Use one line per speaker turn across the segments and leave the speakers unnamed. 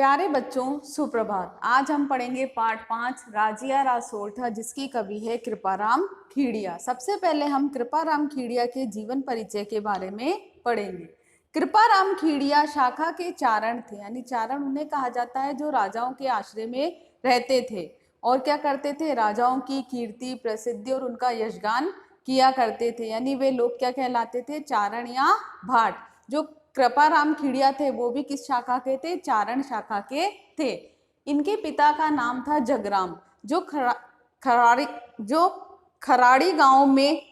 प्यारे बच्चों, सुप्रभात। आज हम पढ़ेंगे पाठ 5 राजिया रासोठा, जिसकी कवि है कृपाराम खीड़िया। सबसे पहले हम कृपाराम खीड़िया के जीवन परिचय के बारे में पढ़ेंगे। कृपाराम खीड़िया शाखा के चारण थे, यानी चारण उन्हें कहा जाता है जो राजाओं के आश्रय में रहते थे और क्या करते थे, राजाओं की कीर्ति, प्रसिद्धि और उनका यशगान किया करते थे। यानी वे लोग क्या कहलाते थे, चारण या भाट। जो कृपाराम खीड़िया थे वो भी किस शाखा के थे, चारण शाखा के थे। इनके पिता का नाम था जगराम, जो खराड़ी गांव में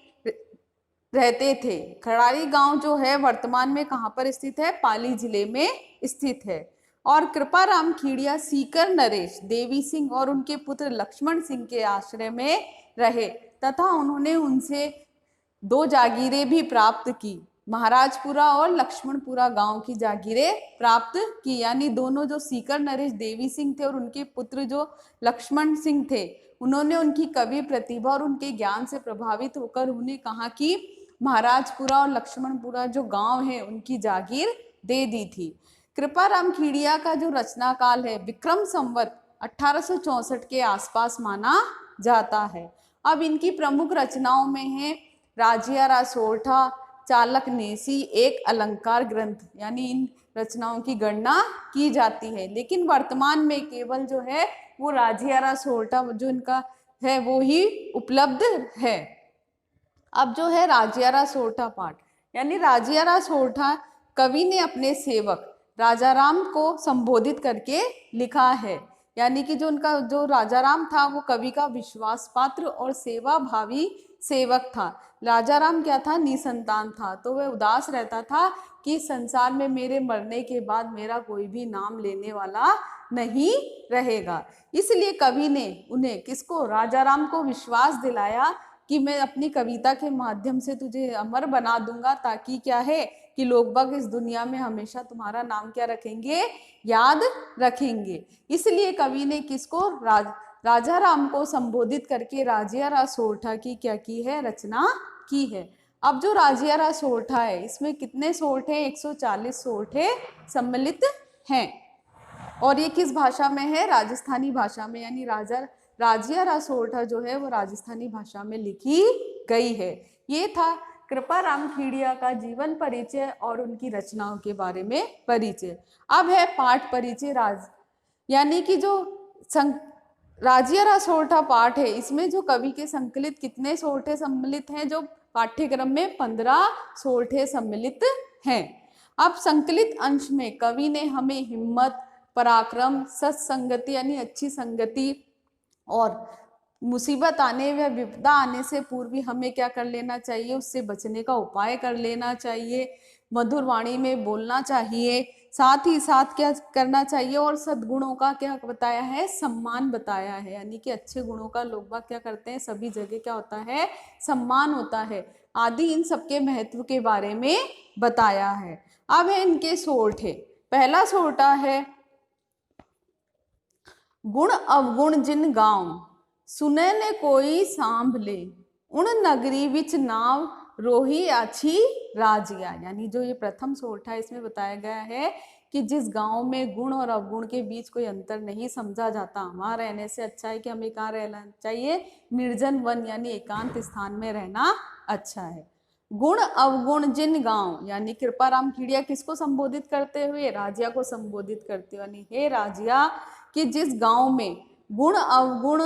रहते थे। खराड़ी गांव जो है वर्तमान में कहाँ पर स्थित है, पाली जिले में स्थित है। और कृपाराम खीड़िया सीकर नरेश, देवी सिंह और उनके पुत्र लक्ष्मण सिंह के आश्रय में रहे तथा उन्होंने उनसे 2 जागीरें भी प्राप्त की। महाराजपुरा और लक्ष्मणपुरा गांव की जागीरें प्राप्त की। यानी दोनों जो सीकर नरेश देवी सिंह थे और उनके पुत्र जो लक्ष्मण सिंह थे, उन्होंने उनकी कवि प्रतिभा और उनके ज्ञान से प्रभावित होकर उन्हें कहा कि महाराजपुरा और लक्ष्मणपुरा जो गांव है उनकी जागीर दे दी थी। कृपाराम खीड़िया का जो रचना काल है विक्रम संवत 1864 के आसपास माना जाता है। अब इनकी प्रमुख रचनाओं में है राजिया रासोठा, चालक नेसी, एक अलंकार ग्रंथ। यानी इन रचनाओं की गणना की जाती है, लेकिन वर्तमान में केवल जो है वो राजिया रासोठा जो इनका है वो ही उपलब्ध है। अब जो है राजिया रासोठा पाठ, यानी राजिया रासोठा कवि ने अपने सेवक राजाराम को संबोधित करके लिखा है। यानी कि जो उनका जो राजाराम था वो कवि का विश्वास पात्र और सेवा भावी सेवक था। राजाराम क्या था, निसंतान था, तो वह उदास रहता था कि संसार में मेरे मरने के बाद मेरा कोई भी नाम लेने वाला नहीं रहेगा। इसलिए कवि ने उन्हें किसको, राजाराम को विश्वास दिलाया कि मैं अपनी कविता के माध्यम से तुझे अमर बना दूंगा, ताकि क्या है कि लोग बाग इस दुनिया में हमेशा तुम्हारा नाम क्या रखेंगे, याद रखेंगे। इसलिए कवि ने किसको, राजाराम को संबोधित करके राजिया रासोठा की क्या की है, रचना की है। अब जो राजिया रासोठा है इसमें कितने सोठे, 140 सोठे सम्मिलित हैं और ये किस भाषा में है, राजस्थानी भाषा में। यानी राजिया रासोठा जो है वो राजस्थानी भाषा में लिखी गई है। ये था कृपाराम खीड़िया का जीवन परिचय और उनकी रचनाओं के बारे में परिचय। अब है पाठ परिचय यानी कि जो राजिया रासोठा पाठ है इसमें जो कवि के संकलित कितने सोठे सम्मिलित हैं, जो पाठ्यक्रम में 15 सोठे सम्मिलित हैं। अब संकलित अंश में कवि ने हमें हिम्मत, पराक्रम, सत्संगति यानी अच्छी संगति और मुसीबत आने व विपदा आने से पूर्व भी हमें क्या कर लेना चाहिए, उससे बचने का उपाय कर लेना चाहिए, मधुर वाणी में बोलना चाहिए, साथ ही साथ क्या करना चाहिए और सद्गुणों का क्या बताया है, सम्मान बताया है। यानी कि अच्छे गुणों का लोग बाग क्या करते हैं, सभी जगह क्या होता है, सम्मान होता है आदि, इन सबके महत्व के बारे में बताया है। अब है इनके सोठे। पहला सोठा है गुण अवगुण जिन गांव, सुने ने कोई सांभ ले, उन नगरी विच नाव रोही आछी राजिया। यानी जो ये प्रथम सोठा है इसमें बताया गया है कि जिस गांव में गुण और अवगुण के बीच कोई अंतर नहीं समझा जाता, वहां रहने से अच्छा है कि हमें कहाँ रहना चाहिए, निर्जन वन यानी एकांत स्थान में रहना अच्छा है। गुण अवगुण जिन गांव, यानी कृपाराम खीड़िया किसको संबोधित करते हुए, राजिया को संबोधित करते हुए, यानी हे राजिया कि जिस गांव में गुण अवगुण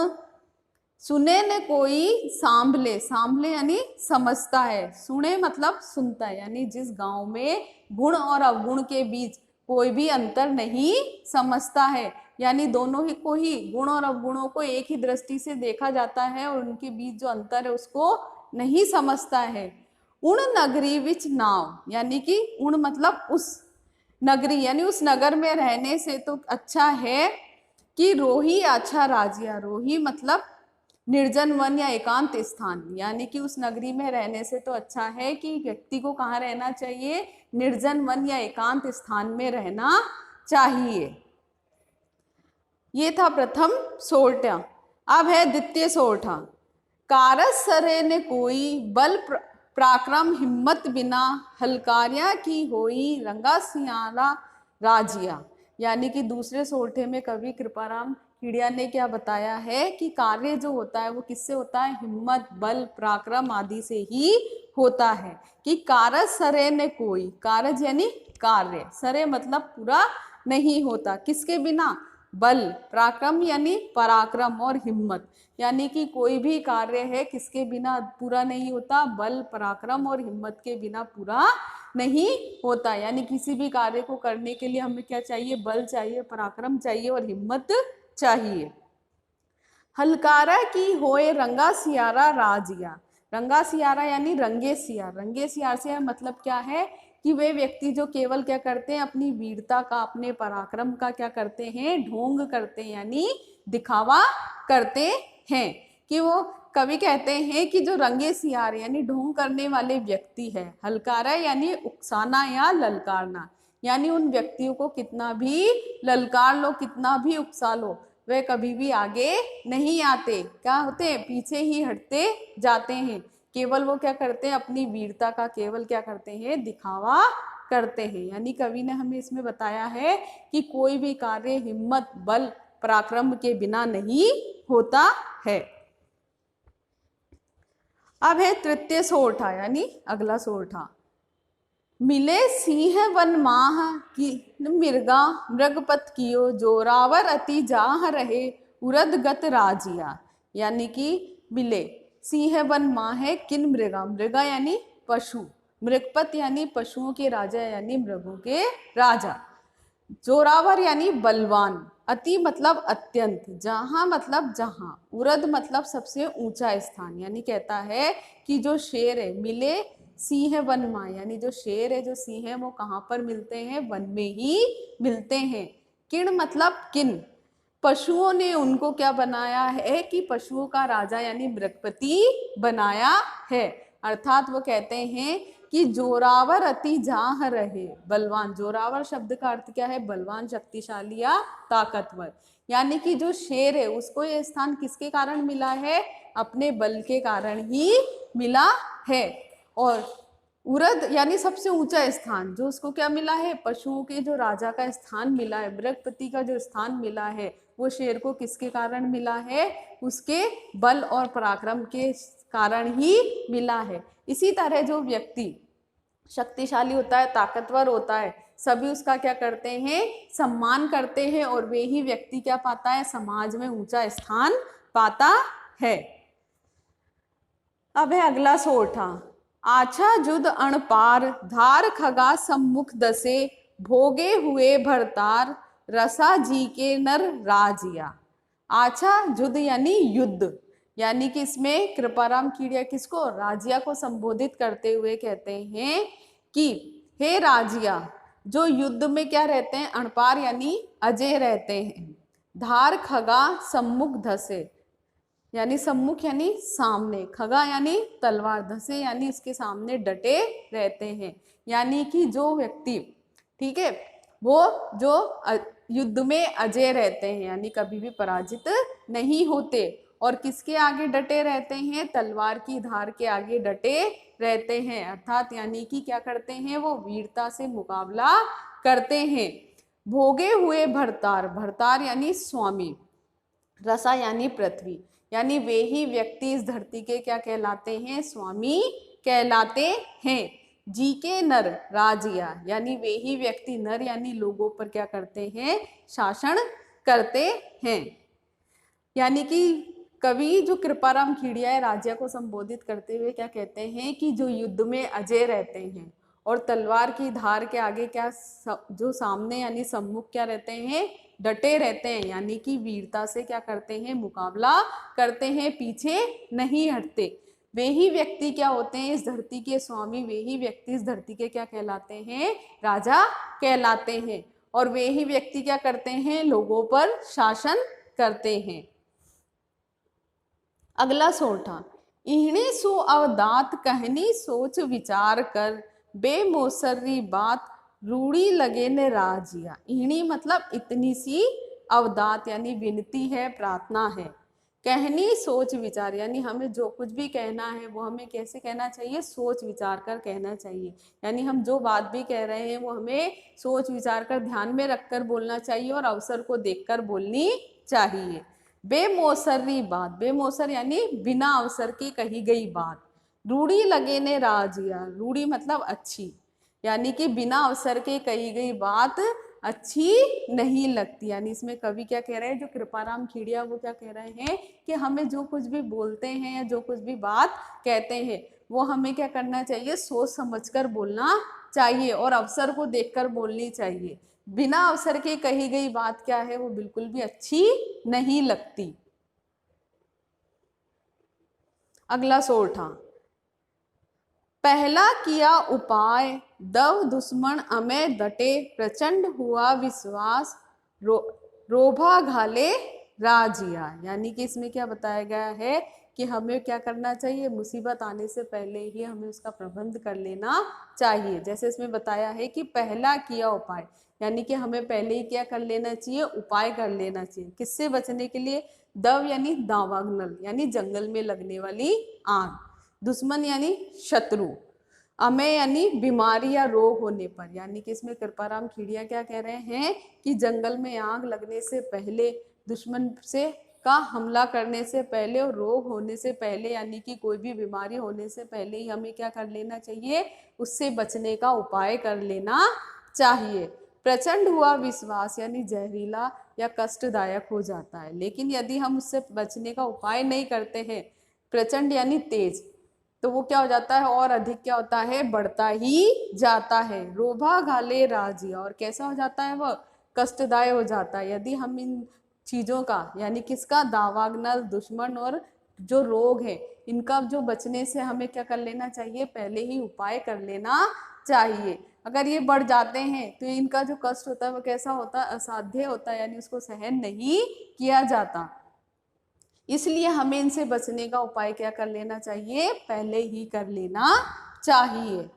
सुने ने कोई सांभले, सांभले यानी समझता है, सुने मतलब सुनता है, यानी जिस गांव में गुण और अवगुण के बीच कोई भी अंतर नहीं समझता है, यानी दोनों ही को ही गुण और अवगुणों को एक ही दृष्टि से देखा जाता है और उनके बीच जो अंतर है उसको नहीं समझता है। उन नगरी विच नाव, यानी कि उन मतलब उस नगरी यानी उस नगर में रहने से तो अच्छा है कि रोही अच्छा राजिया, रोही मतलब निर्जन वन या एकांत स्थान, यानी कि उस नगरी में रहने से तो अच्छा है कि व्यक्ति को कहाँ रहना चाहिए, निर्जन वन या एकांत स्थान में रहना चाहिए। ये था प्रथम सोठा। अब है द्वितीय सोठा। कारस सरे ने कोई बल पराक्रम हिम्मत बिना, हलकारिया की होई रंगा सियारा राजिया। यानी कि दूसरे सोरठे में कवि कृपाराम खीड़िया ने क्या बताया है कि कार्य जो होता है वो किससे होता है, हिम्मत, बल, पराक्रम आदि से ही होता है। कि कारज सरे ने कोई, कारज यानी कार्य, सरे मतलब पूरा नहीं होता, किसके बिना, बल, पराक्रम यानी पराक्रम, और हिम्मत, यानी कि कोई भी कार्य है किसके बिना पूरा नहीं होता, बल, पराक्रम और हिम्मत के बिना पूरा नहीं होता। यानी किसी भी कार्य को करने के लिए हमें क्या चाहिए, बल चाहिए, पराक्रम चाहिए और हिम्मत चाहिए। हलकारा की होए रंगा सियारा राजिया, रंगा सियारा यानी रंगे सियार, रंगे सियार से मतलब क्या है कि वे व्यक्ति जो केवल क्या करते हैं, अपनी वीरता का, अपने पराक्रम का क्या करते हैं, ढोंग करते हैं, यानी दिखावा करते हैं। कि वो कवि कहते हैं कि जो रंगे सियार यानी ढोंग करने वाले व्यक्ति है, हलकारा यानी उकसाना या ललकारना, यानी उन व्यक्तियों को कितना भी ललकार लो, कितना भी उकसा लो, वे कभी भी आगे नहीं आते, क्या होते हैं, पीछे ही हटते जाते हैं। केवल वो क्या करते हैं, अपनी वीरता का केवल क्या करते हैं, दिखावा करते हैं। यानी कवि ने हमें इसमें बताया है कि कोई भी कार्य हिम्मत, बल, पराक्रम के बिना नहीं होता है। अब है तृतीय सोरठा यानी अगला सोरठा। मिले सिंह वन माह की मृगा मृगपत कियो, जोरावर अति जाह रहे उरद गत राजिया। यानी कि मिले सिंह वन माह है किन मृगा, मृगा यानी पशु, मृगपत यानी पशुओं के राजा यानी मृगों के राजा, जोरावर यानी बलवान, अति मतलब अत्यंत, जहां मतलब जहां, उरद मतलब सबसे ऊंचा स्थान। यानी कहता है कि जो शेर है, मिले सिंह वन मां, यानी जो शेर है, जो सिंह है, वो कहाँ पर मिलते हैं, वन में ही मिलते हैं। किण मतलब किन, पशुओं ने उनको क्या बनाया है कि पशुओं का राजा यानी मृगपति बनाया है। अर्थात वो कहते हैं कि जोरावर अति जाह रहे, बलवान, जोरावर शब्द का अर्थ क्या है, बलवान, शक्तिशाली या ताकतवर। यानी कि जो शेर है उसको ये स्थान किसके कारण मिला है, अपने बल के कारण ही मिला है। और उरद यानी सबसे ऊंचा स्थान, जो उसको क्या मिला है, पशुओं के जो राजा का स्थान मिला है, मृगपति का जो स्थान मिला है, वो शेर को किसके कारण मिला है, उसके बल और पराक्रम के कारण ही मिला है। इसी तरह जो व्यक्ति शक्तिशाली होता है, ताकतवर होता है, सभी उसका क्या करते हैं, सम्मान करते हैं, और वे ही व्यक्ति क्या पाता है, समाज में ऊंचा स्थान पाता है। अब है अगला सोरठा। आछा जुद अणपार धार खगा सम्मुख दसे, भोगे हुए भरतार रसा जी के नर राजिया। आछा जुद यानी युद्ध, यानी कि इसमें कृपाराम खीड़िया किसको, राजिया को संबोधित करते हुए कहते हैं कि हे राजिया, जो युद्ध में क्या रहते हैं, अणपार यानी अजय रहते हैं, धार खगा सम्मुख धसे, यानी सम्मुख यानी सामने, खगा यानी तलवार, धसे यानी इसके सामने डटे रहते हैं। यानी कि जो व्यक्ति, ठीक है, वो जो युद्ध में अजय रहते हैं, यानी कभी भी पराजित नहीं होते, और किसके आगे डटे रहते हैं, तलवार की धार के आगे डटे रहते हैं। अर्थात यानी कि क्या करते हैं, वो वीरता से मुकाबला करते हैं। भोगे हुए भरतार, भरतार यानी स्वामी, रसा यानी पृथ्वी, यानी वे ही व्यक्ति इस धरती के क्या कहलाते हैं, स्वामी कहलाते हैं। जी के नर राजिया, यानी वे ही व्यक्ति नर यानी लोगों पर क्या करते हैं, शासन करते हैं। यानी कि कवि जो कृपाराम खीड़िया है, राजिया को संबोधित करते हुए क्या कहते हैं कि जो युद्ध में अजय रहते हैं और तलवार की धार के आगे क्या जो सामने यानी सम्मुख क्या रहते हैं, डटे रहते हैं, यानी कि वीरता से क्या करते हैं, मुकाबला करते हैं, पीछे नहीं हटते। वे ही व्यक्ति क्या होते हैं, इस धरती के स्वामी, वे ही व्यक्ति इस धरती के क्या कहलाते हैं, राजा कहलाते हैं। और वे ही व्यक्ति क्या करते हैं, लोगों पर शासन करते हैं। अगला सोरठा। इहने सो अवदात कहनी सोच विचार कर, बेमोसर्री बात रूढ़ी लगे ने राजिया। इहनी मतलब इतनी सी, अवदात यानी विनती है, प्रार्थना है, कहनी सोच विचार, यानी हमें जो कुछ भी कहना है वो हमें कैसे कहना चाहिए, सोच विचार कर कहना चाहिए। यानी हम जो बात भी कह रहे हैं वो हमें सोच विचार कर ध्यान में रखकर बोलना चाहिए और अवसर को देखकर बोलनी चाहिए। बेमौसरी बात, बेमौसर यानी बिना अवसर की कही गई बात। रूढ़ी लगे ने राजिया, रूढ़ी मतलब अच्छी, यानी कि बिना अवसर के कही गई बात अच्छी नहीं लगती। यानी इसमें कवि क्या कह रहे हैं, जो कृपाराम खेड़िया वो क्या कह रहे हैं कि हमें जो कुछ भी बोलते हैं या जो कुछ भी बात कहते हैं वो हमें क्या करना चाहिए, सोच समझकर बोलना चाहिए और अवसर को देखकर बोलनी चाहिए। बिना अवसर के कही गई बात क्या है, वो बिल्कुल भी अच्छी नहीं लगती। अगला सोरठा, पहला किया उपाय दव दुश्मन अमे डटे, प्रचंड हुआ विश्वास रोभा घाले राजिया। यानी कि इसमें क्या बताया गया है कि हमें क्या करना चाहिए, मुसीबत आने से पहले ही हमें उसका प्रबंध कर लेना चाहिए। जैसे इसमें बताया है कि पहला किया उपाय, यानी कि हमें पहले ही क्या कर लेना चाहिए, उपाय कर लेना चाहिए। किससे बचने के लिए, दव यानी दावाग्नल यानी जंगल में लगने वाली आग, दुश्मन यानी शत्रु, अमे यानी बीमारी या रोग होने पर। यानी कि इसमें कृपाराम खेड़िया क्या कह रहे हैं कि जंगल में आग लगने से पहले, दुश्मन से का हमला करने से पहले और रोग होने से पहले, यानी कि कोई भी बीमारी होने से पहले ही हमें क्या कर लेना चाहिए, उससे बचने का उपाय कर लेना चाहिए। प्रचंड हुआ विश्वास यानी जहरीला या कष्टदायक हो जाता है, लेकिन यदि हम उससे बचने का उपाय नहीं करते हैं, प्रचंड यानी तेज, तो वो क्या हो जाता है, और अधिक क्या होता है, बढ़ता ही जाता है। रोभा घाले राजिया, और कैसा हो जाता है, वह कष्टदायक हो जाता है। यदि हम इन चीजों का यानी किसका, दावाग्नल, दुश्मन और जो रोग है, इनका जो बचने से हमें क्या कर लेना चाहिए, पहले ही उपाय कर लेना चाहिए। अगर ये बढ़ जाते हैं तो इनका जो कष्ट होता है वो कैसा होता है, असाध्य होता है, यानी उसको सहन नहीं किया जाता। इसलिए हमें इनसे बचने का उपाय क्या कर लेना चाहिए, पहले ही कर लेना चाहिए।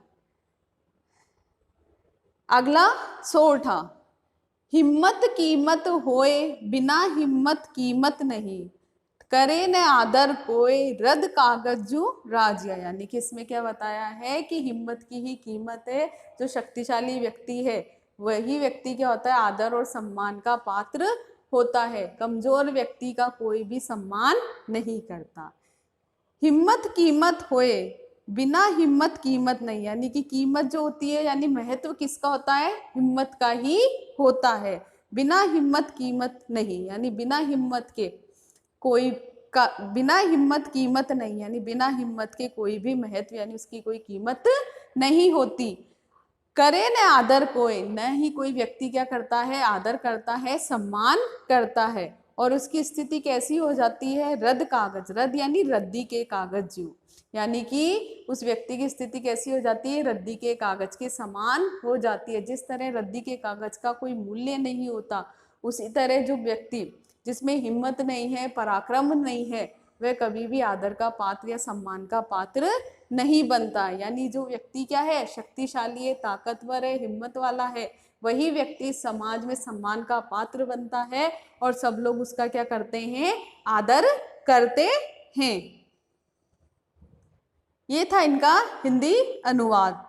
अगला सोरठा, हिम्मत कीमत होए बिना हिम्मत कीमत नहीं, करे न आदर कोई रद कागज जो राजिया। यानी कि इसमें क्या बताया है कि हिम्मत की ही कीमत है। जो शक्तिशाली व्यक्ति है वही व्यक्ति क्या होता है, आदर और सम्मान का पात्र होता है। कमजोर व्यक्ति का कोई भी सम्मान नहीं करता। हिम्मत कीमत होए बिना हिम्मत कीमत नहीं, यानी कि कीमत जो होती है यानी महत्व किसका होता है, हिम्मत का ही होता है। बिना हिम्मत कीमत नहीं, यानी बिना हिम्मत के कोई का, बिना हिम्मत कीमत नहीं, यानी बिना हिम्मत के कोई भी महत्व यानी उसकी कोई कीमत नहीं होती। करे न आदर कोई, न ही कोई व्यक्ति क्या करता है, आदर करता है, सम्मान करता है। और उसकी स्थिति कैसी हो जाती है, रद्द कागज, रद्द यानी रद्दी के कागज जो, यानी कि उस व्यक्ति की स्थिति कैसी हो जाती है, रद्दी के कागज के समान हो जाती है। जिस तरह रद्दी के कागज का कोई मूल्य नहीं होता, उसी तरह जो व्यक्ति जिसमें हिम्मत नहीं है, पराक्रम नहीं है, वह कभी भी आदर का पात्र या सम्मान का पात्र नहीं बनता। यानी जो व्यक्ति क्या है, शक्तिशाली है, ताकतवर है, हिम्मत वाला है, वही व्यक्ति समाज में सम्मान का पात्र बनता है और सब लोग उसका क्या करते हैं, आदर करते हैं। ये था इनका हिंदी अनुवाद।